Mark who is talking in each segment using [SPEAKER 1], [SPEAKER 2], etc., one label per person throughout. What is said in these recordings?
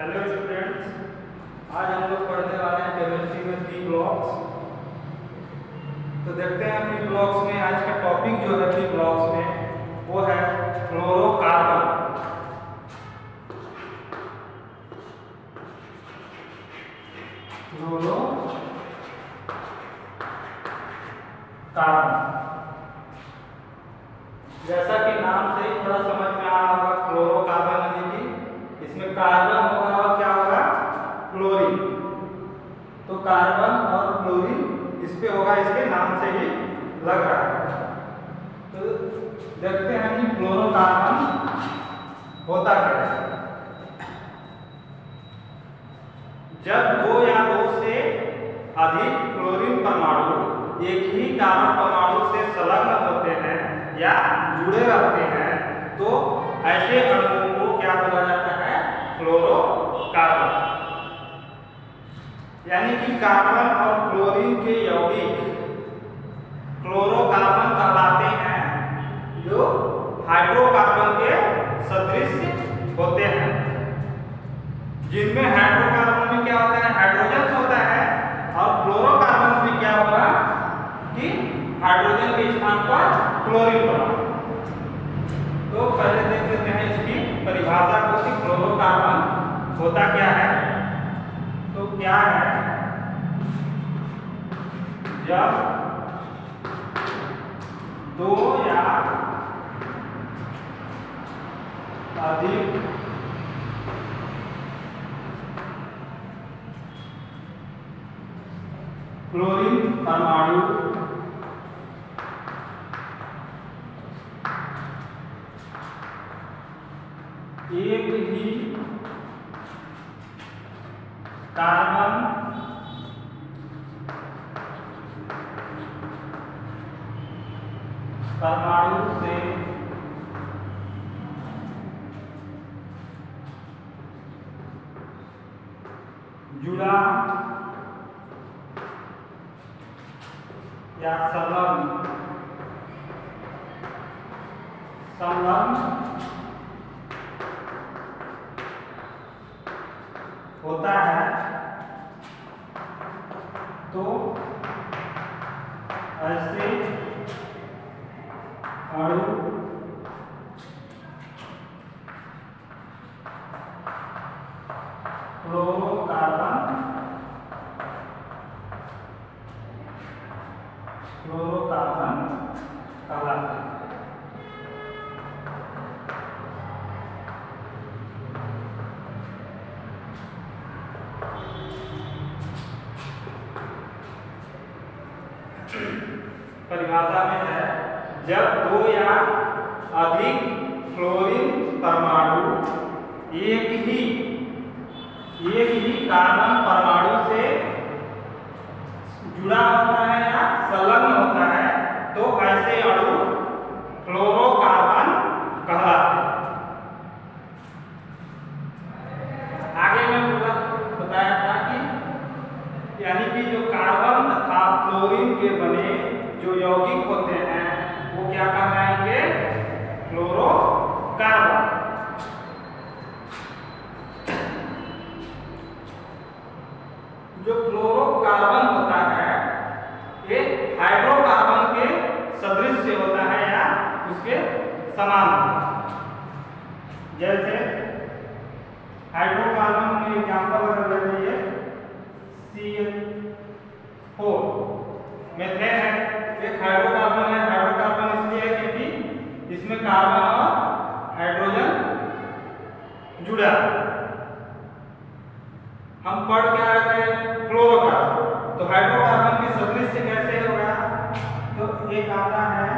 [SPEAKER 1] Hello students, आज हम लोग पढ़ने वाले हैं केमिस्ट्री में 3 ब्लॉक्स। तो देखते हैं 3 ब्लॉक्स में आज का टॉपिक जो है 3 ब्लॉक्स में वो है फ्लोरोकार्बन। फ्लोरोकार्बन जैसा कि नाम से ही थोड़ा समझ में आ रहा होगा, फ्लोरोकार्बन यानी कि इसमें कार्बन होगा और क्या होगा, क्लोरीन। तो कार्बन और क्लोरीन इस पे होगा, इसके नाम से ही लग रहा है। तो देखते हैं कि फ्लोरोकार्बन होता क्या है। जब 2 या 2 से अधिक क्लोरीन परमाणु एक ही कार्बन परमाणु से संलग्न होते हैं या जुड़े रहते हैं तो ऐसे अणुओं को क्या बोला जाता है, फ्लोरोकार्बन। यानी कि कार्बन और क्लोरीन के यौगिक फ्लोरोकार्बन कहलाते हैं, जो हाइड्रोकार्बन के सदृश होते हैं। जिनमें हाइड्रोकार्बन में क्या होता है, हाइड्रोजन होता है, और फ्लोरोकार्बन में क्या होगा कि हाइड्रोजन के स्थान पर क्लोरीन बना। तो पहले देख लेते हैं इसकी परिभाषा को कि फ्लोरोकार्बन होता क्या है। तो क्या है, जब 2 या अधिक क्लोरीन परमाणु एक ही कार्बन परमाणु से जुड़ा या संलग्न होता है, तो ऐसे अणु फ्लोरोकार्बन कहलाते हैं। परिभाषा में है, जब 2 या अधिक क्लोरीन परमाणु एक ही कार्बन परमाणु से जुड़ा होता है या संलग्न होता है तो ऐसे अणु फ्लोरोकार्बन कहलाते हैं। आगे मैं बताया था कि यानी कि जो कार्बन तथा क्लोरीन के बने जो यौगिक होते हैं वो क्या कहलाएंगे, फ्लोरोकार्बन। जो फ्लोरोकार्बन होता है ये हाइड्रोकार्बन के सदृश से होता है या उसके समान होता है। जैसे हाइड्रोकार्बन में एग्जांपल अगर ले लीजिए CH4 मेथेन है, एक हाइड्रोकार्बन है। हाइड्रोकार्बन इसलिए है क्योंकि इसमें कार्बन और हाइड्रोजन जुड़ा है। हम पढ़ के आए थे फ्लोरोकार्बन, तो हाइड्रोकार्बन के सदृश से कैसे होगा, तो एक आता है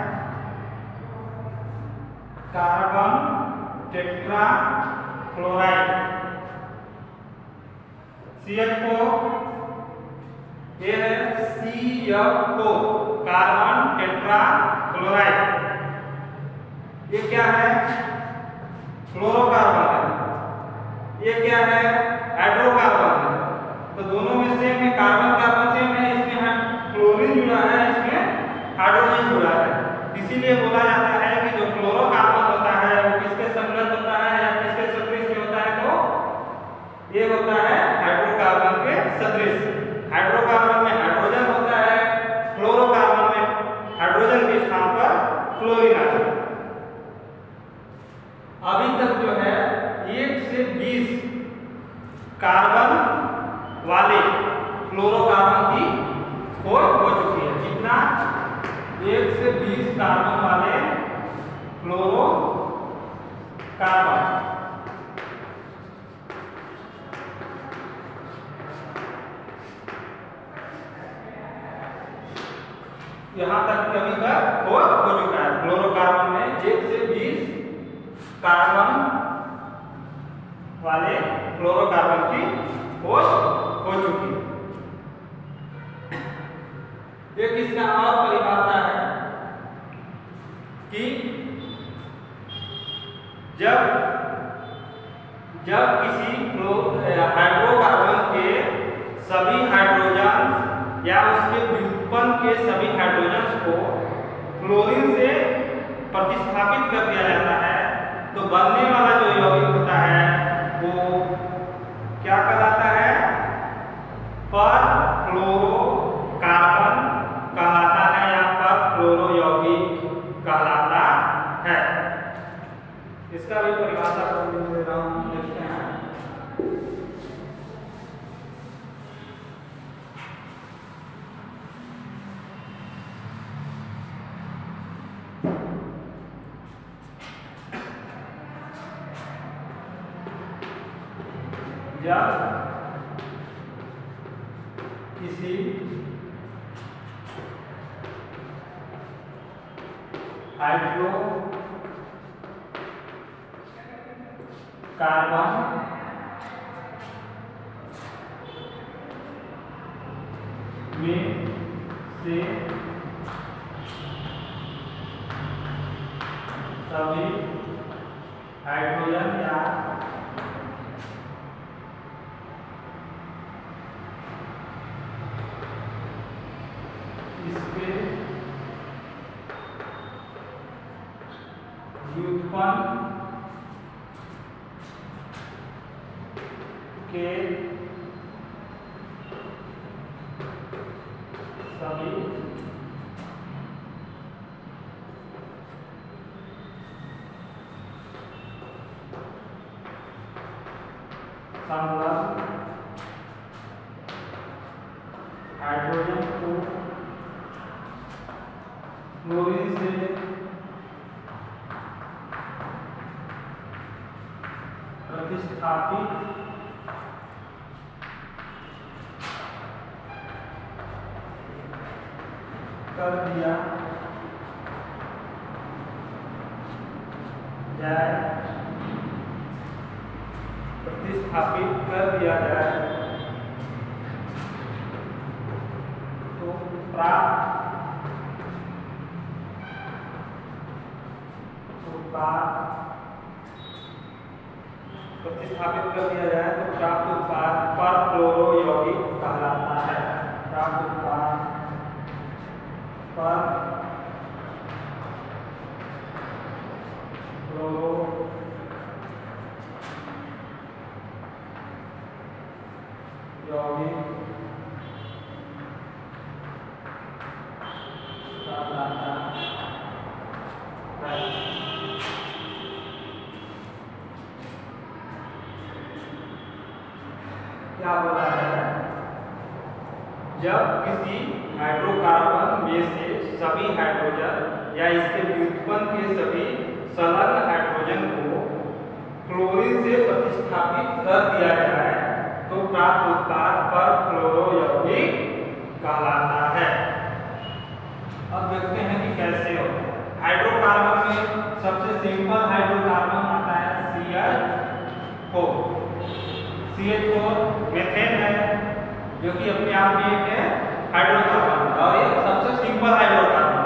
[SPEAKER 1] कार्बन टेट्रा क्लोराइड CH4, ये है CF4 कार्बन टेट्रा क्लोराइड। ये क्या है, फ्लोरोकार्बन है। ये क्या है, हाइड्रोकार्बन है। तो दोनों में सेम है, कार्बन कार्बन सेम है, इसमें क्लोरीन जुड़ा है, इसमें हाइड्रोजन जुड़ा है। इसीलिए बोला जाता है कि जो फ्लोरोकार्बन होता है वो किसके संगत होता है या किसके सदृश होता है, तो ये यहाँ तक कि अभी तक खोज हो चुका है। फ्लोरोकार्बन में 1 से 20 कार्बन वाले फ्लोरोकार्बन की खोज हो चुकी है। एक इसका और परिभाषा है कि जब किसी हाइड्रोकार्बन के सभी हाइड्रोजन या उसके व्युत्पन्न के सभी हाइड्रोजन को क्लोरीन से प्रतिस्थापित कर दिया जाता है तो बनने वाला जो यौगिक होता है वो क्या कहलाता है? पर फ्लोरोकार्बन कहलाता है या पर फ्लोरो यौगिक कहलाता है। इसका भी परिभाषा दे रहा हूं, देखते हैं। जब किसी हाइड्रोकार्बन में से सभी हाइड्रोजन या इसके व्युत्पन्न के सभी संलग्न हाइड्रोजन को क्लोरीन से प्रतिस्थापित कर दिया जाए, प्रतिस्थापित कर दिया जाए तो प्राप्त उत्पाद प्रतिस्थापित कर दिया जाए तो प्राप्त उत्पाद पर फ्लोरो यौगिक कहलाता है। प्राप्त उत्पाद पर फ्लोरो यौगिक कहलाता है। क्या बोला है? जब किसी हाइड्रोकार्बन में से सभी हाइड्रोजन या इसके व्युत्पन्न के सभी संलग्न हाइड्रोजन को क्लोरीन से प्रतिस्थापित कर दिया जाए तो प्राप्त उत्पाद पर फ्लोरो यौगिक कहलाता है। अब देखते हैं कि कैसे होता है। हाइड्रोकार्बन में सबसे सिंपल हाइड्रोकार्बन आता है CH4। CH4 मेथेन है जो कि अपने आप में एक हाइड्रोकार्बन है और एक सबसे सिंपल हाइड्रोकार्बन।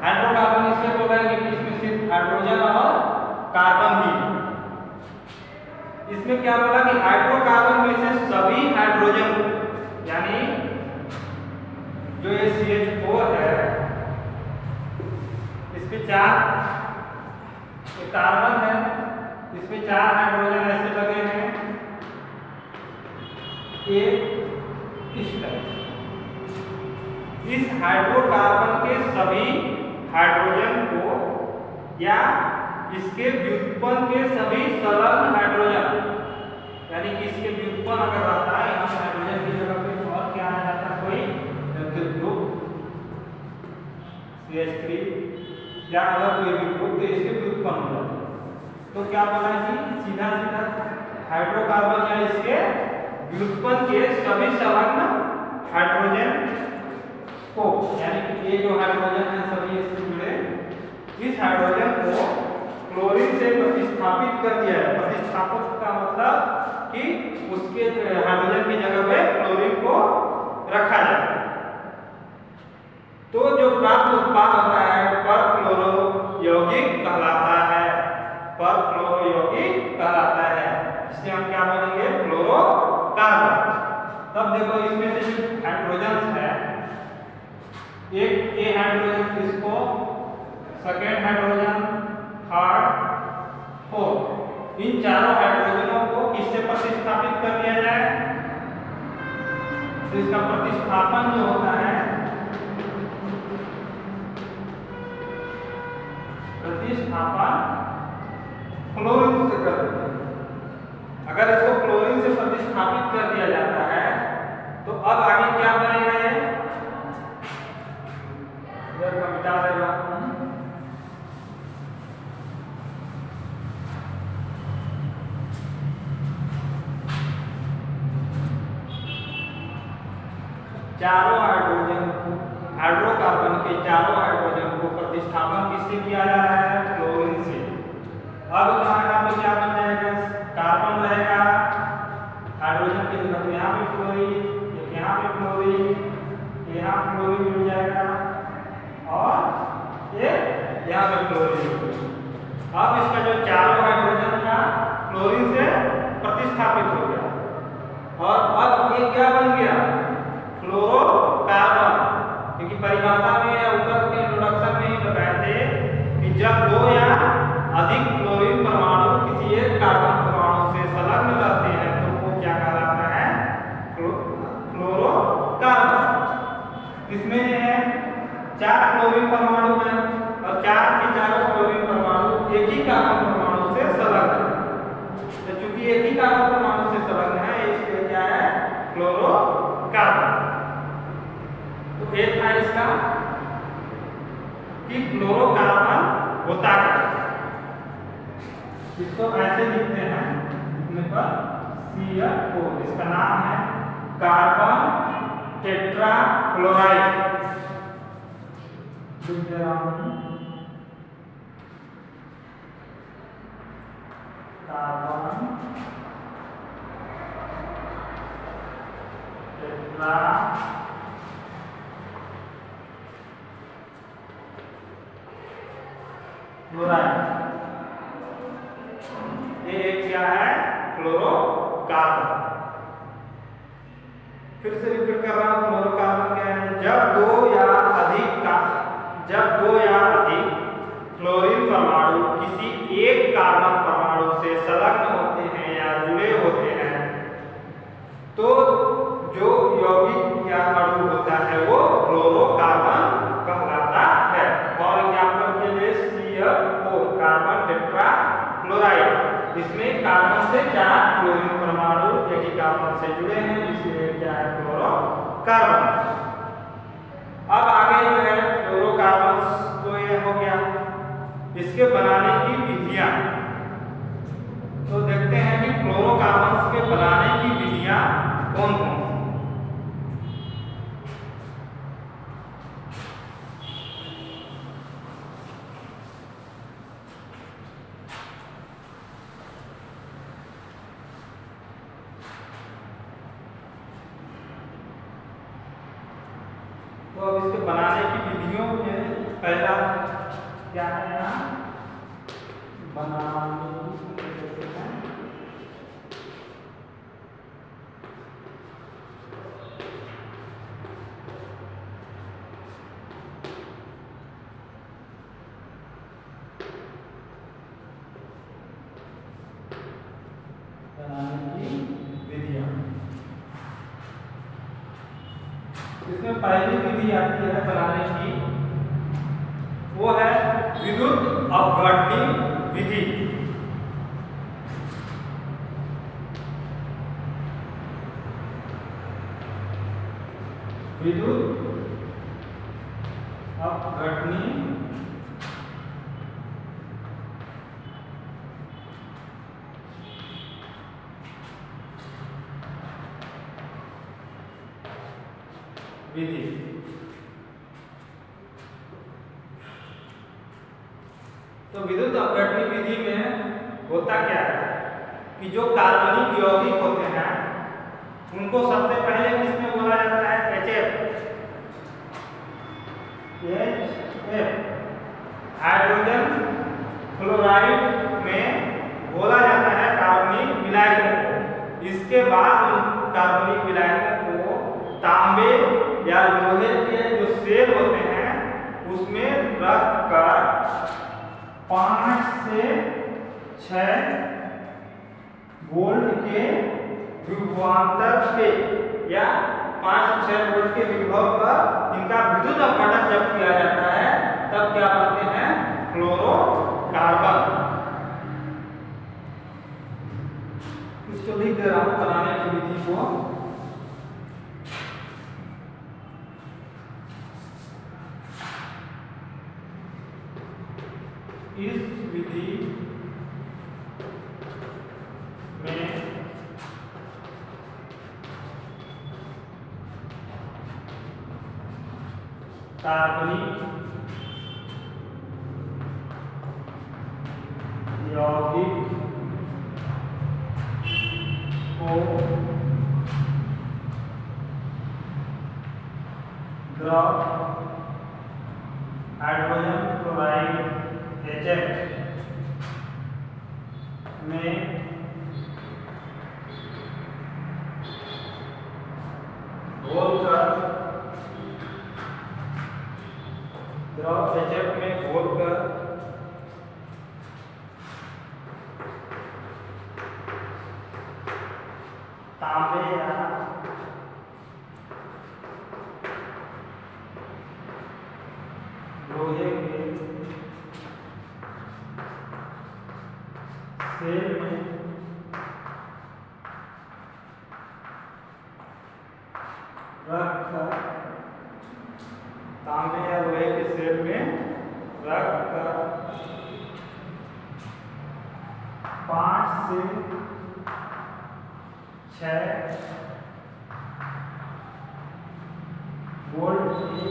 [SPEAKER 1] हाइड्रोकार्बन इसलिए बोल रहे हैं कि इसमें सिर्फ हाइड्रोजन और कार्बन ही है। इसमें क्या बोला कि हाइड्रोकार्बन में से सभी हाइड्रोजन यानी जो ये CH4 है इसमें 4 कार्बन है, इसमें 4 हाइड्रोजन ऐसे लगे हैं एक इस तरह। इस हाइड्रोकार्बन के सभी हाइड्रोजन को या इसके व्युत्पन्न के सभी संलग्न हाइड्रोजन यानी कि इसके व्युत्पन्न अगर रहता है यहाँ हाइड्रोजन की जगह पे और क्या आ जाता है कोई ग्रुप CH3 या अगर कोई भी ग्रुप तो इसके व्युत्पन्न हो जाता है। तो क्या बोला कि सीधा सीधा हाइड्रोकार्बन या इसके व्युत्पन्न के सभी संलग्न हाइड्रोजन को, यानी कि ये जो हाइड्रोजन है सभी इससे जुड़े, इस हाइड्रोजन को क्लोरीन से प्रतिस्थापित कर दिया है। प्रतिस्थापित का मतलब कि उसके हाइड्रोजन की जगह पे क्लोरीन को रखा जाए। तो जो प्राप्त उत्पाद होता है परक्लोरो यौगिक कहलाता है। परक्लोरो यौगिक कहलाता है, इससे हम क्या बोलेंगे, फ्लोरोकार्बन। तब देखो इसमें से जो हाइड्रोजन है, एक ए हाइड्रोजन, इसको सेकेंड हाइड्रोजन, थर्ड, फोर्थ, इन चारों हाइड्रोजनों को किससे प्रतिस्थापित कर दिया जाए? तो इसका प्रतिस्थापन जो होता है, प्रतिस्थापन क्लोरीन से कर देते हैं। अगर इसको क्लोरीन से प्रतिस्थापित कर दिया जाता है तो अब आगे क्या बनेगा? ये इधर का मिटा देगा, चारों हाइड्रोजन, हाइड्रोकार्बन के चारों हाइड्रोजन को प्रतिस्थापन किससे किया जा रहा है? क्लोरीन से। अब कहाँ पे क्या बन जाएगा? कार्बन रहेगा, हाइड्रोजन की जगह पे यहाँ पे क्लोरीन, यहाँ पे क्लोरीन, यहाँ क्लोरीन जुड़ जाएगा और ये यहाँ पे क्लोरीन। अब इसका जो चारों हाइड्रोजन था क्लोरीन से प्रतिस्थापित हो गया और अब ये क्या बन गया? फ्लोरोकार्बन। क्योंकि परिभाषा में या ऊपर के इंट्रोडक्शन में ही बताए थे कि जब दो या अधिक क्लोरीन परमाणु किसी एक कार्बन परमाणु से संलग्न रहते हैं तो वो क्या कहलाता है? फ्लोरोकार्बन। इसमें है 4 क्लोरीन परमाणु है और 4 के चारों क्लोरीन परमाणु एक ही कार्बन परमाणु से संलग्न है। तो चूंकि एक ही कार्बन परमाणु से संलग्न है इसलिए क्या है? फ्लोरोकार्बन। तो ये था इसका कि फ्लोरोकार्बन होता है। इसको ऐसे लिखते हैं, लिखने पर CH4, इसका नाम है कार्बन टेट्राक्लोराइड। Carbon tetrachloride. ये क्या है? फ्लोरोकार्बन। फिर से रिपीट कर रहा हूं, फ्लोरोकार्बन क्या है? जब दो या अधिक क्लोरीन परमाणु किसी एक कार्बन परमाणु से संलग्न होते हैं या जुड़े होते हैं तो जो यौगिक या अणु होता है वो फ्लोरोकार्बन कहलाता है। फॉर एग्जाम्पल के लिए CH4 कार्बन टेट्राक्लोराइड, इसमें कार्बन से 4 क्लोरीन परमाणु एक ही कार्बन से जुड़े हैं, इसलिए क्या है? फ्लोरोकार्बन। अब आगे जो है फ्लोरोकार्बन तो ये हो गया, इसके बनाने की विधियां। तो देखते हैं कि फ्लोरोकार्बन के बनाने की विधियां कौन कौन सी। तो अब इसके बनाने की विधियों में पहला क्या है? यहाँ बनाने की विधियां। इसमें पहली विधि आती है बनाने की, वो है विद्युत अपघटनी विधि। विद्युत अपघटनी विधि। तो विद्युत अपघटनी विधि में होता क्या है कि जो कार्बनिक यौगिक होते हैं उनको सबसे पहले किसमें बोला जाता है? HF हाइड्रोजन फ्लोराइड में घोला जाता है कार्बनिक विलायकों को। इसके बाद उन कार्बनिक विलायकों को तांबे या लोहे के जो सेल होते हैं उसमें रख कर 5 से 6 वोल्ट के विभवांतर पे या 5 से 6 वोल्ट के विभव पर इनका विद्युत अपघटन जब किया जाता है तब क्या बनते हैं? फ्लोरोकार्बन। इसको लिख दे रहा हूं बनाने की विधि को। इस विधि में कार्बनिक यौगिक को द्रव हाइड्रोजन क्लोराइड HF में घोलकर द्रव HF में घोलकर तांबे या लोहे के सेल में रखकर तांबे या लोहे के सेल में रखकर 5 से 6 वोल्ट की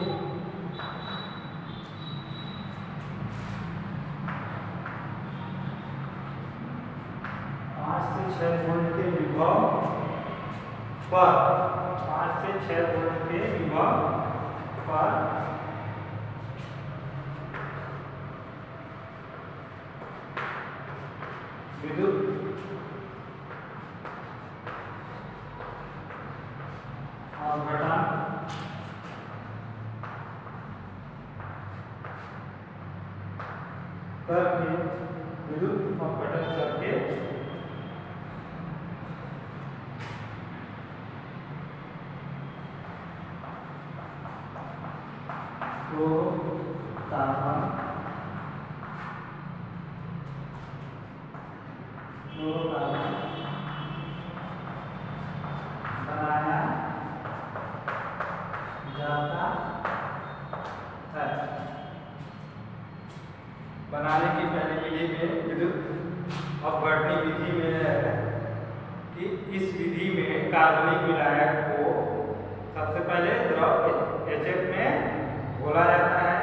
[SPEAKER 1] वोल्ट के विभव पर 5 से 6 वोल्ट के विभव पर विद्युत अपघटन करके विद्युत अपघटन करके बनाया जाता है। बनाने की पहली विधि में विद्युत अपघटनी विधि में है कि इस विधि में कार्बनिक विलायक को सबसे पहले द्रव HF में घोला जाता है।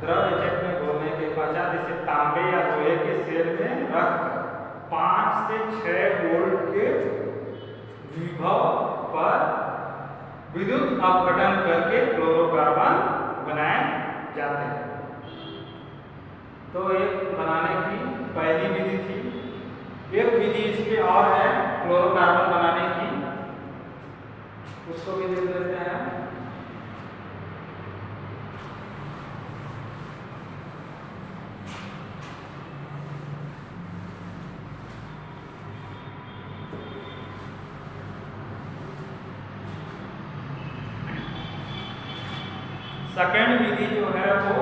[SPEAKER 1] द्रव HF में घोलने के पश्चात इसे तांबे या लोहे के सेल में रखकर 5 से 6 वोल्ट के विभव पर विद्युत अपघटन करके फ्लोरोकार्बन बनाए जाते हैं। तो एक बनाने की पहली विधि थी। एक विधि इसमें और है फ्लोरोकार्बन बनाने की, उसको भी देख लेते हैं। सेकंड विधि जो है वो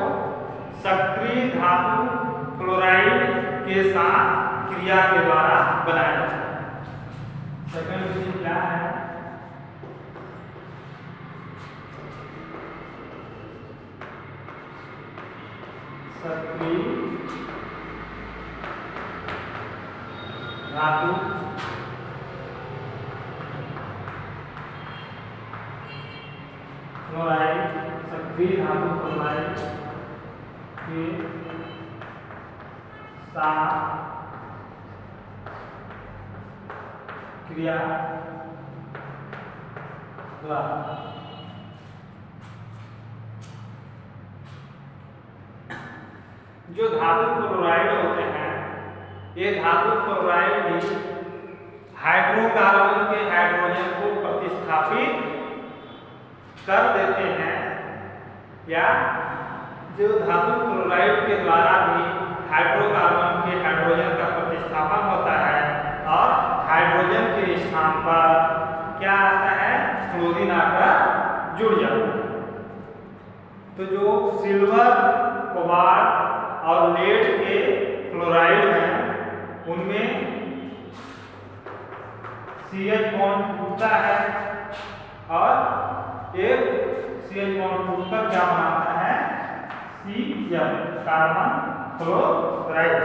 [SPEAKER 1] सक्रिय धातु क्लोराइड के साथ क्रिया के द्वारा बनाया जाता है। सेकंड विधि क्या है? सक्रिय धातु क्लोराइड सक्रिय धातु क्लोराइड के क्रिया द्वारा जो धातु क्लोराइड होते हैं, ये धातु क्लोराइड भी हाइड्रोकार्बन के हाइड्रोजन को प्रतिस्थापित कर देते हैं, या जो धातु क्लोराइड के द्वारा भी हाइड्रोकार्बन के हाइड्रोजन का प्रतिस्थापन होता है और हाइड्रोजन के स्थान पर क्या आता है, क्लोरीन आकर जुड़ जाता है। तो जो सिल्वर, कोबाल्ट और लेड के क्लोराइड हैं, उनमें CH बॉन्ड टूटता है और एक CH बॉन्ड टूटकर क्या बनाता है, CF कार्बन क्लोराइड।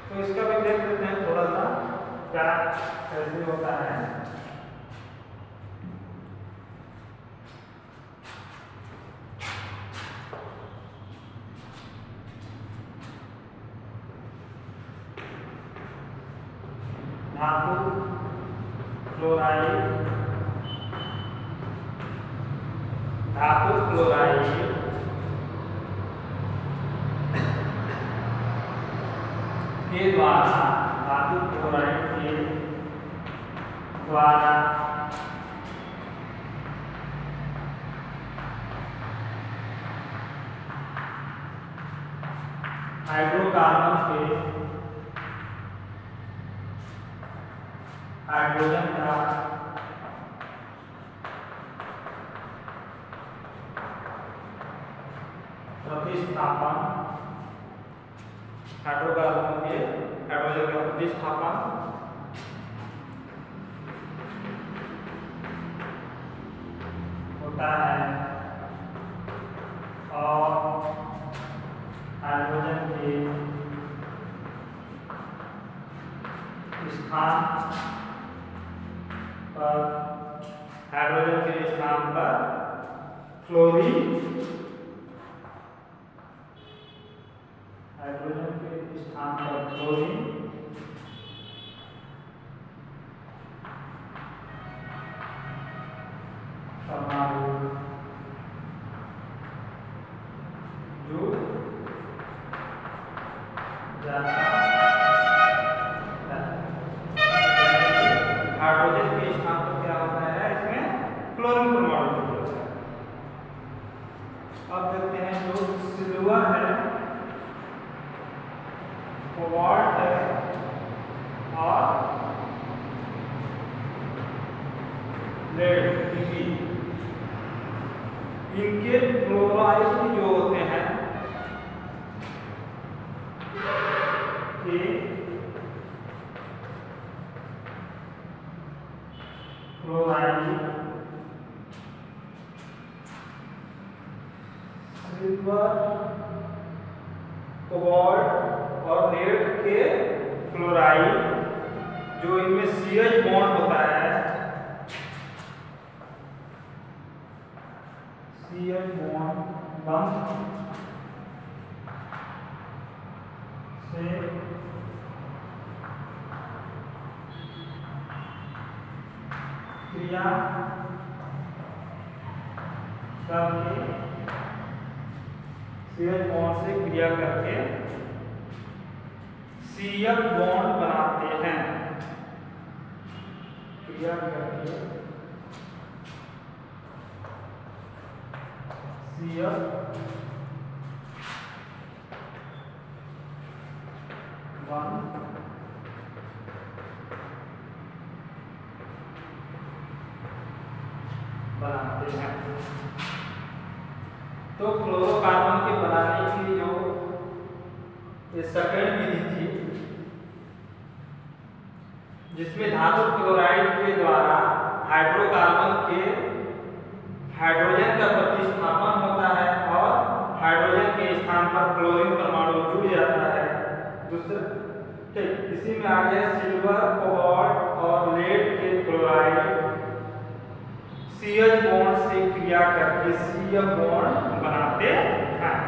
[SPEAKER 1] तो इसका भी देख लेते हैं थोड़ा सा क्या कैसे होता है। धातु क्लोराइड के द्वारा हाइड्रोकार्बन के हाइड्रोजन का प्रतिस्थापन, हाइड्रोकार्बन के हाइड्रोजन का प्रतिस्थापन होता है और हाइड्रोजन के स्थान पर क्लोरीन, हाइड्रोजन के स्थान पर क्लोरीन परमाणु जुड़ जाता है। हाइड्रोजन के स्थान पर क्या होता है, इसमें क्लोरीन परमाणु जुड़ जाता है। अब देखते हैं जो सिल्वर है, कोबाल्ट है और लेड, इनके क्लोराइड जो होते हैं ये क्लोराइड सिल्वर, कोबाल्ट और लेड के क्लोराइड जो इनमें CH बॉन्ड होता है, CH बॉन्ड से क्रिया करके, CH बॉन्ड से क्रिया करके CF बॉन्ड बनाते हैं। क्रिया करके CF बॉन्ड बनाते हैं। तो क्लोरोकार्बन के बनाने की जो ये सेकंड विधि थी, जिसमें धातु क्लोराइड के द्वारा हाइड्रोकार्बन के हाइड्रोजन का प्रतिस्थापन होता है और हाइड्रोजन के स्थान पर क्लोरीन परमाणु जुड़ जाता है। दूसरा ठीक इसी में आ गया सिल्वर, कोबाल्ट और लेड के क्लोराइड CH बॉन्ड से क्रिया करके CF बॉन्ड बनाते हैं।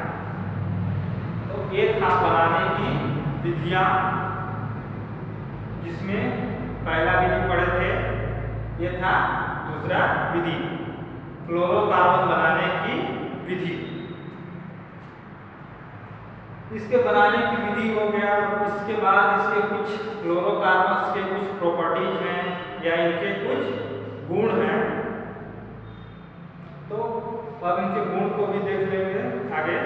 [SPEAKER 1] तो ये था बनाने की विधियां, जिसमें पहला विधि पढ़े थे, ये था दूसरा विधि फ्लोरोकार्बन बनाने की विधि। इसके बनाने की विधि हो गया। इसके बाद इसके कुछ फ्लोरोकार्बन्स के कुछ प्रॉपर्टीज हैं या इनके कुछ गुण हैं, तो अब इनके गुण को भी देख लेंगे आगे।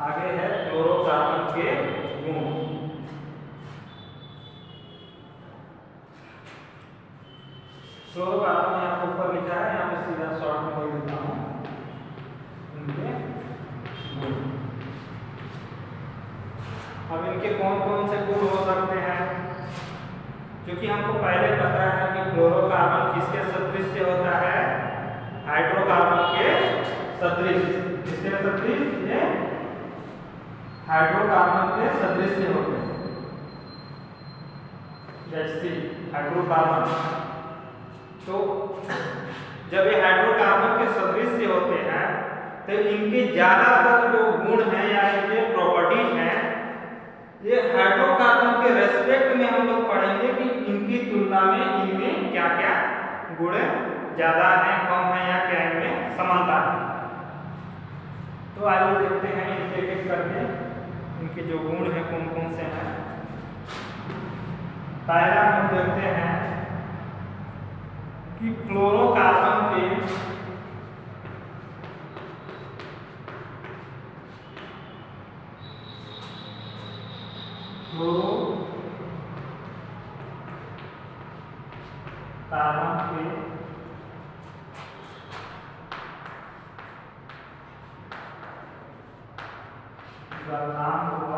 [SPEAKER 1] आगे है फ्लोरोकार्बन के गुण। फ्लोरोकार्बन यहाँ पर ऊपर लिखा है, यहाँ पे सीधा शॉर्ट में बोल देता हूँ इनके गुण। अब इनके कौन कौन से गुण हो सकते हैं, क्योंकि हमको पहले पता है कि फ्लोरोकार्बन किसके सदृश से होता है, हाइड्रोकार्बन के सदृश। किसके सदृश? ये हाइड्रोकार्बन के सदृश से होते हैं, जैसे हाइड्रोकार्बन। तो जब ये हाइड्रोकार्बन के सदृश से होते हैं तो इनके ज्यादातर जो गुण हैं या इनके प्रॉपर्टीज हैं, ये हाइड्रोकार्बन के रेस्पेक्ट में हम लोग पढ़ेंगे कि इनकी तुलना में इनमें क्या क्या गुण ज्यादा हैं, कम है, या क्या इनमें समानता है। तो आइए देखते हैं इनके एक करके इनके जो गुण हैं कौन कौन से हैं। पहला हम देखते हैं कि फ्लोरोकार्बन के गलनांक व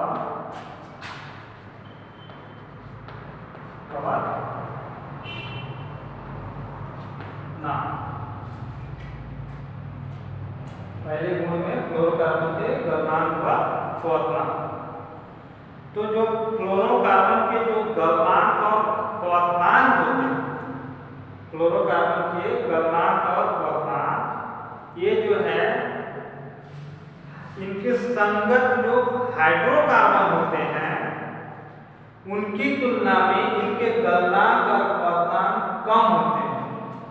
[SPEAKER 1] क्वथनांक। पहले गुण में फ्लोरोकार्बन के गलनांक व क्वथनांक। तो जो फ्लोरोकार्बन के जो गलनांक और क्वथनांक होते हैं, फ्लोरोकार्बन के गलनांक और क्वथनांक, ये जो है इनके संगत जो हाइड्रोकार्बन होते हैं उनकी तुलना में इनके गलनांक और क्वथनांक कम होते हैं।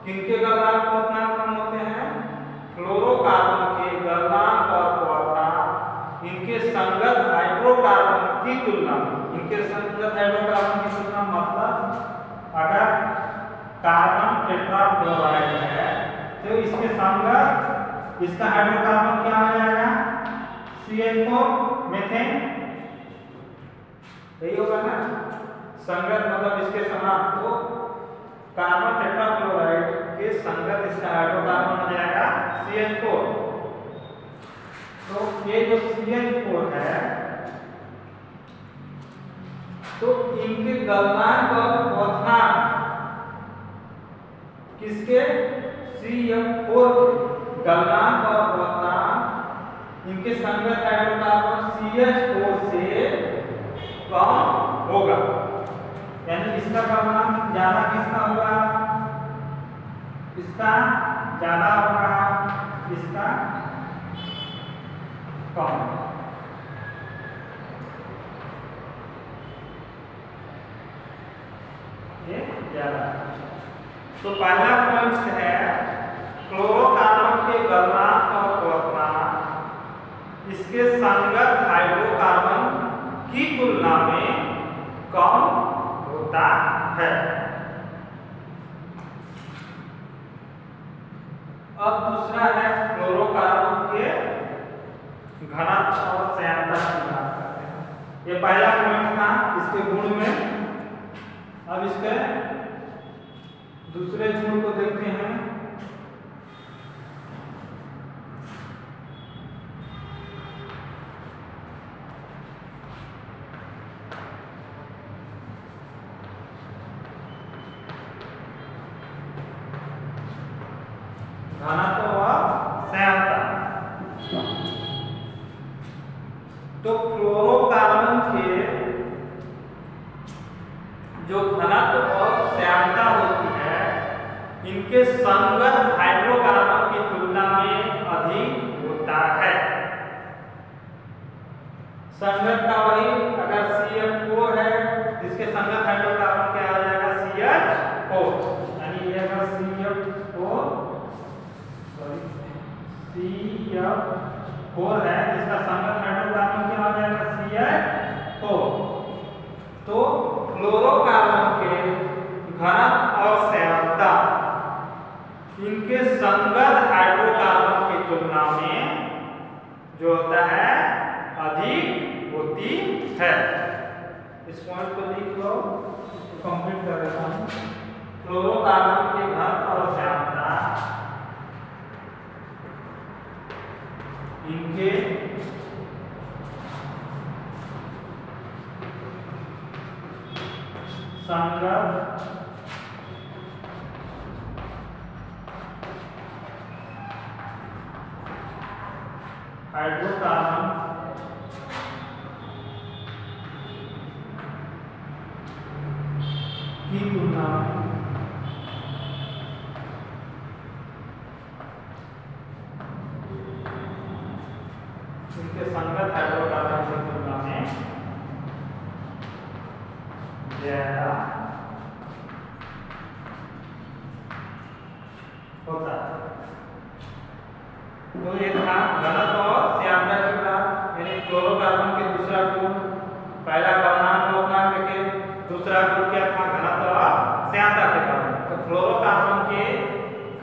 [SPEAKER 1] किनके गलनांक क्वथनांक कम होते हैं? फ्लोरोकार्बन के गलनांक और क्वथनांक इनके संगत हाइड्रोकार्बन की तुलना में, इनके संगत हाइड्रोकार्बन की तुलना मतलब अगर कार्बन टेट्राफ्लोराइड है तो इसके संगत इसका हाइड्रोकार्बन क्या हो जाएगा? CH4 मीथेन, यही होगा ना। संगत मतलब इसके समान, तो कार्बन टेट्राफ्लोराइड के संगत इसका हाइड्रोकार्बन हो जाएगा CH4। तो ये जो CH4 है, तो इनके गलनांक और क्वथनांक किसके? CH4 के गलनांक और क्वथनांक इनके संगत हाइड्रोकार्बन CH4 से कम होगा, यानी इसका गलनांक ज्यादा किसका होगा? इसका ज्यादा होगा, इसका कम। ये ज्यादा। तो पहला पॉइंट है फ्लोरोकार्बन के गलनांक और क्वथनांक इसके संगत हाइड्रोकार्बन की तुलना में कम होता है। अब दूसरा है फ्लोरोकार्बन के घनत्व और श्यानता की बात करते हैं। ये पहला पॉइंट था इसके गुण में। अब इसके दूसरे गुण को देखते हैं। घनत्व और श्यानता। तो फ्लोरोकार्बन के जो घनत्व और श्यानता होती है, इनके संगत हाइड्रोकार्बन की तुलना में अधिक होता है। संगत का वही, अगर CF4 है, इसके संगत हाइड्रोकार्बन क्या आ जाएगा, CH4, यानी ये अगर CF4 है, इसका संगत हाइड्रोकार्बन क्या आ जाएगा, CH4। तो फ्लोरोकार्बन के घनत्व और श्यानता इनके संगत हाइड्रोकार्बन की तुलना में जो होता है अधिक होती है। इस पॉइंट को लिख लो, कंप्लीट कर देता हूं। फ्लोरोकार्बन के घनत्व और श्यानता इनके संगत हाइड्रोकार्बन की तुलना में इनके संगत हाइड्रोकार्बन की तुलना में ज्यादा होता है। तो ये था घनत्व और श्यानता की बात, यानी फ्लोरोकार्बन के दूसरा गुण, पहला गलनांक लोकनांक के, दूसरा गुण क्या था, घनत्व और श्यानता के बारे में। तो फ्लोरोकार्बन के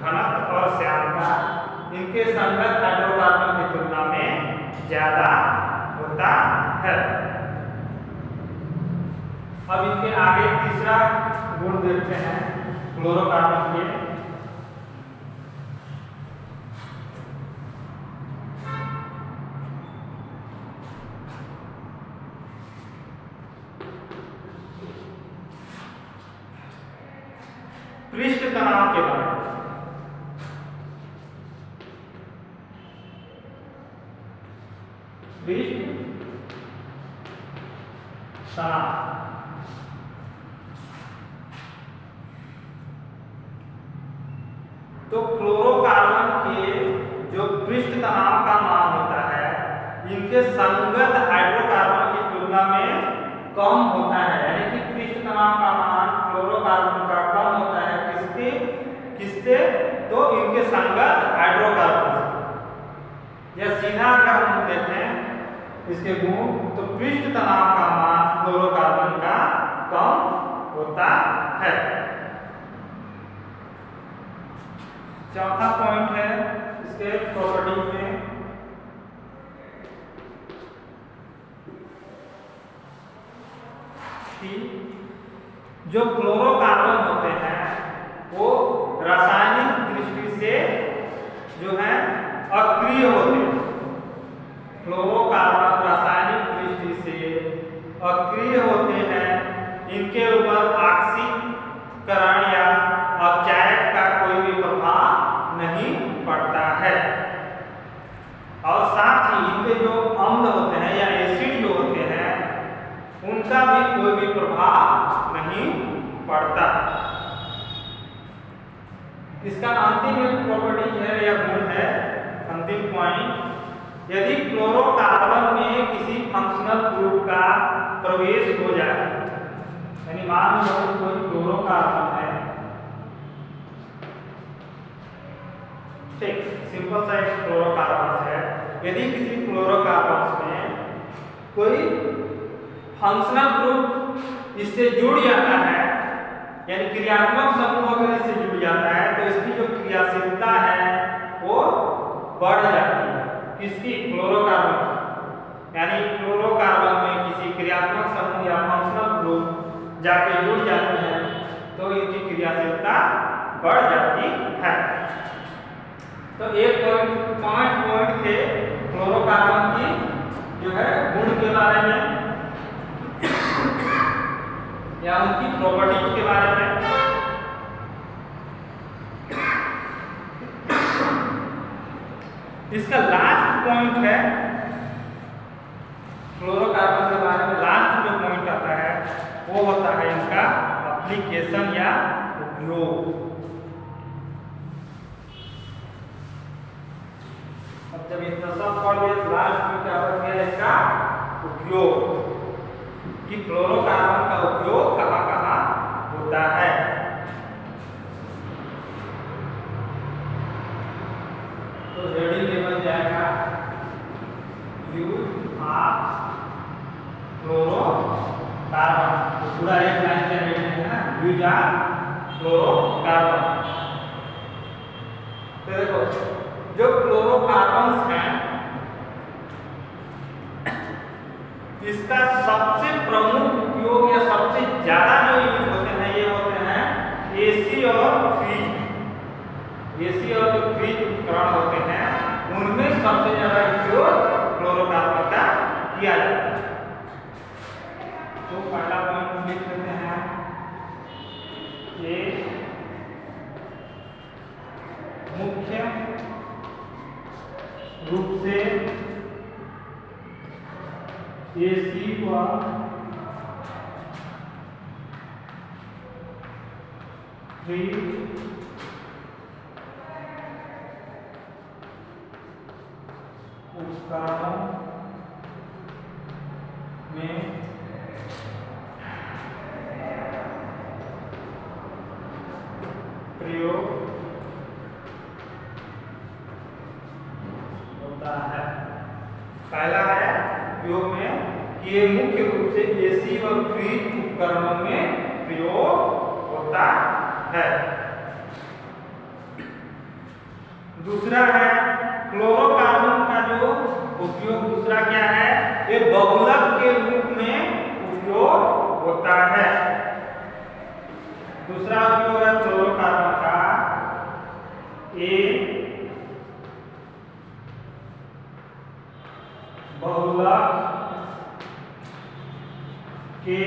[SPEAKER 1] घनत्व और श्यानता इनके संगत हाइड्रोकार्बन की तुलना में ज्यादा होता है। अब इनके आगे तीसरा गुण देखते हैं फ्लोरोकार्बन के। पृष्ठ तनाव के बारे में। पृष्ठ तनाव तो फ्लोरोकार्बन के जो पृष्ठ तनाव का मान होता है, इनके संगत हाइड्रोकार्बन की तुलना में कम होता है। यानी कि पृष्ठ तनाव का मान फ्लोरोकार्बन का कम होता है, किससे, तो इनके संगत हाइड्रोकार्बन से। या सीधा अगर हम देखें इसके गुण, तो पृष्ठ तनाव का मान फ्लोरोकार्बन का कम होता है। चौथा पॉइंट है इसके प्रॉपर्टी में, कि जो फ्लोरोकार्बन होते हैं वो रासायनिक दृष्टि से जो है अक्रिय होते हैं। फ्लोरोकार्बन रासायनिक दृष्टि से अक्रिय होते हैं। इनके ऊपर ऑक्सीकरण या अपचायक का कोई भी प्रभाव नहीं पड़ता है, और साथ ही इनके जो अम्ल होते हैं या एसिड जो होते हैं, उनका भी कोई भी प्रभाव नहीं पड़ता। इसका अंतिम एक प्रॉपर्टी है या गुण है, अंतिम पॉइंट, यदि फ्लोरोकार्बन में किसी फंक्शनल ग्रुप का प्रवेश हो जाए, यानी मान लो कोई फ्लोरोकार्बन है, ठीक, सिंपल सा एक फ्लोरोकार्बन है, यदि किसी फ्लोरोकार्बन में कोई फंक्शनल ग्रुप इससे जुड़ जाता है, यानी क्रियात्मक समूह अगर इससे जुड़ जाता है, तो इसकी जो क्रियाशीलता है वो बढ़ जाती है। किसकी? फ्लोरोकार्बन की। यानी फ्लोरोकार्बन में किसी क्रियात्मक समूह या फंक्शनल ग्रुप जाके जुड़ जाते हैं तो इनकी क्रियाशीलता बढ़ जाती है। तो 1.5 पॉइंट थे फ्लोरोकार्बन की जो है गुण के बारे में या उनकी प्रॉपर्टीज के बारे में। इसका लास्ट पॉइंट है फ्लोरोकार्बन के बारे में, लास्ट जो पॉइंट आता है वो होता है इनका एप्लीकेशन या उपयोग। अब जब इतना सब पढ़ लिया तो लास्ट में क्या बच गया इसका उपयोग, कि फ्लोरोकार्बन का उपयोग कहाँ कहाँ होता है। तो हेडिंग ये बन जाएगा यूज ऑफ फ्लोरोकार्बन, तो पूरा एक लाइन का हेडिंग है ना, यूज ऑफ फ्लोरोकार्बन। तो देखो जो फ्लोरोकार्बन्स हैं इसका सबसे प्रमुख उपयोग या सबसे ज्यादा जो यूज होते हैं ये होते हैं एसी और फ्रिज। एसी और जो फ्रिज उपकरण होते हैं उनमें सबसे ज्यादा उपयोग फ्लोरोकार्बन का किया जाता है। तो पहला पॉइंट लिख लेते हैं, ये मुख्य रूप से एसी व फ्रिज उपकरणों में प्रयोग होता है। पहला है उपयोग में कि ये मुख्य रूप से एसी व फ्रिज उपकरणों में प्रयोग होता है। दूसरा है फ्लोरोकार्बन का जो उपयोग, दूसरा क्या है, ये बहुलक के रूप में उपयोग होता है। दूसरा उपयोग है फ्लोरोकार्बन का बहुलक के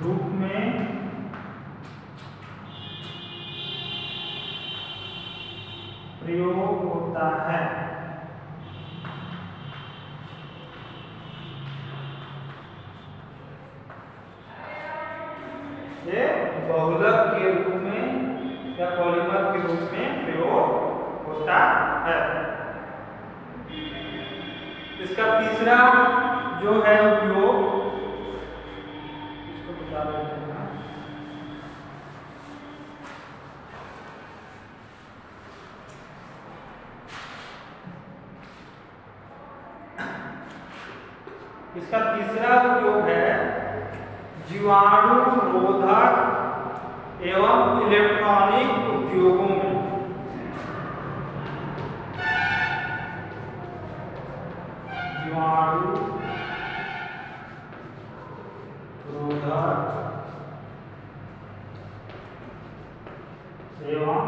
[SPEAKER 1] रूप में प्रयोग होता है। ये बहुलक के रूप में या पॉलीमर के रूप में प्रयोग होता है। इसका तीसरा जो है उपयोग, इसको बता देते हैं, इसका तीसरा उपयोग है जीवाणु रोधक एवं इलेक्ट्रॉनिक उद्योगों में। जीवाणु रोधक एवं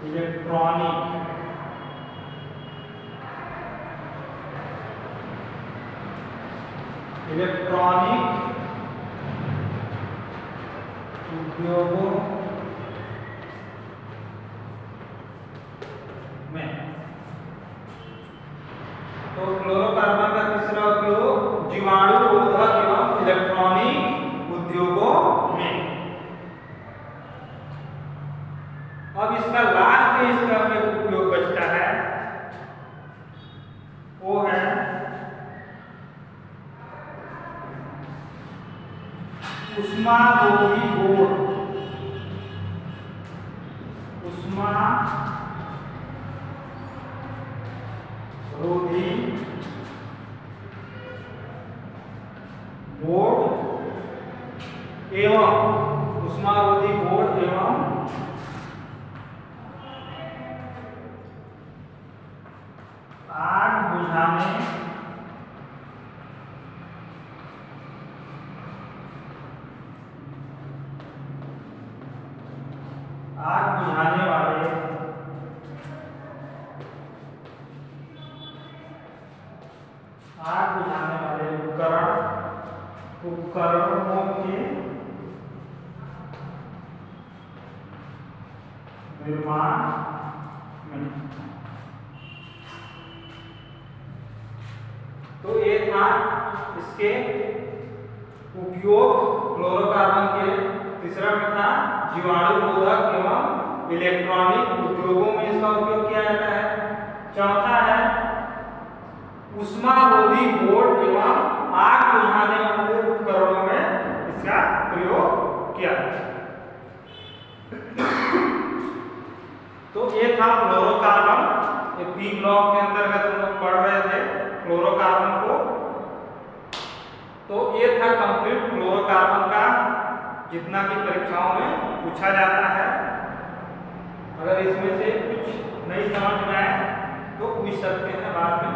[SPEAKER 1] इलेक्ट्रॉनिक उद्योगों में। तो फ्लोरोकार्बन का तीसरा उपयोग जीवाणु रोधक एवं इलेक्ट्रॉनिक उद्योगों में। अब इसका लास्ट इसका एक उपयोग बचता है, वो है उष्मारोधी बोर्ड। रोधी बोर्ड एवं उष्मारोधी बोर्ड एवं आग बुझाने वाले उपकरणों के निर्माण में। तो ये था इसके उपयोग फ्लोरोकार्बन के। तीसरा में था जीवाणु रोधक एवं इलेक्ट्रॉनिक उद्योगों में इसका उपयोग किया जाता है। चौथा है ऊष्मारोधी बोर्ड एवं आग बुझाने वाले उपकरणों में इसका प्रयोग किया जाता है। तो ये था फ्लोरोकार्बन। ये पी ब्लॉक के अंतर्गत हम लोग पढ़ रहे थे फ्लोरोकार्बन को। तो ये था कंप्लीट फ्लोरोकार्बन का जितना कि परीक्षाओं में पूछा जाता है। अगर इसमें से कुछ नहीं समझ में आए तो पूछ सकते हैं बाद में।